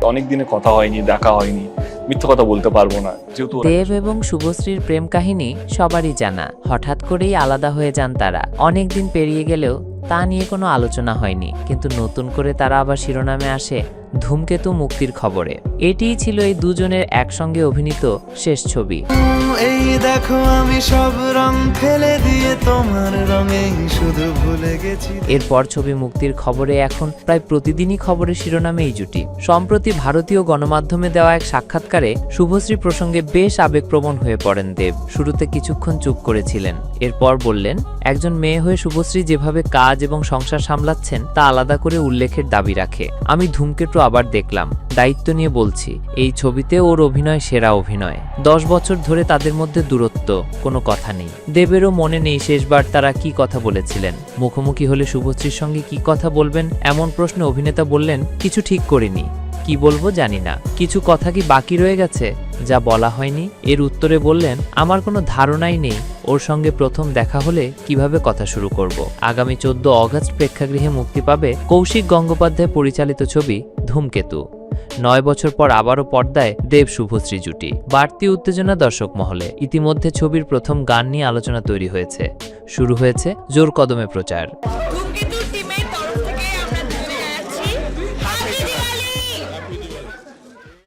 অনেক দিনে কথা হয়নি, দেখা হয়নি, মিথ্যা কথা বলতে পারবো না, যেহেতু দেব এবং শুভশ্রীর প্রেম কাহিনী সবারই জানা। হঠাৎ করেই আলাদা হয়ে যান তারা। অনেক দিন পেরিয়ে গেলেও তা নিয়ে কোনো আলোচনা হয়নি, কিন্তু নতুন করে তারা আবার শিরোনামে আসে ধূমকেতু মুক্তির খবরে। এটিই ছিল এই দুজনের একসঙ্গে অভিনীত শেষ ছবি। এই দেখো আমি সব রং ফেলে দিয়ে তোমার রঙেই শুধু ভুলে গেছি। এরপর ছবি মুক্তির খবরে এখন প্রায় প্রতিদিনই খবরের শিরোনামে এই জুটি। সম্প্রতি ভারতীয় গণমাধ্যমে দেওয়া এক সাক্ষাৎকারে শুভশ্রী প্রসঙ্গে বেশ আবেগপ্রবণ হয়ে পড়েন দেব। শুরুতে কিছুক্ষণ চুপ করেছিলেন, এরপর বললেন, একজন মেয়ে হয়ে শুভশ্রী যেভাবে কাজ এবং সংসার সামলাচ্ছেন তা আলাদা করে উল্লেখের দাবি রাখে। আমি ধূমকেতু আবার দেখলাম, দায়িত্ব নিয়ে বলছি, এই ছবিতে ওর অভিনয় সেরা অভিনয়। 10 বছর ধরে তাদের মধ্যে দূরত্ব, কোনো কথা নেই। দেবেরও মনে নেই শেষবার তারা কি কথা বলেছিলেন। মুখোমুখি হলে শুভশ্রীর সঙ্গে কি কথা বলবেন এমন প্রশ্নে অভিনেতা বললেন, কিছু ঠিক করিনি, কি বলবো জানি না। কিছু কথা কি বাকি রয়ে গেছে যা বলা হয়নি? এর উত্তরে বললেন, আমার কোনো ধারণাই নেই ওর সঙ্গে প্রথম দেখা হলে কিভাবে কথা শুরু করব। আগামী 14 অগস্ট প্রেক্ষাগৃহে মুক্তি পাবে কৌশিক গঙ্গোপাধ্যায় পরিচালিত ছবি ধূমকেতু। 9 বছর পর আবারও পর্দায় দেব শুভশ্রী জুটি। বাড়তি উত্তেজনা দর্শক মহলে। ইতিমধ্যে ছবির প্রথম গান নিয়ে আলোচনা তৈরি হয়েছে। শুরু হয়েছে জোর কদমে প্রচার।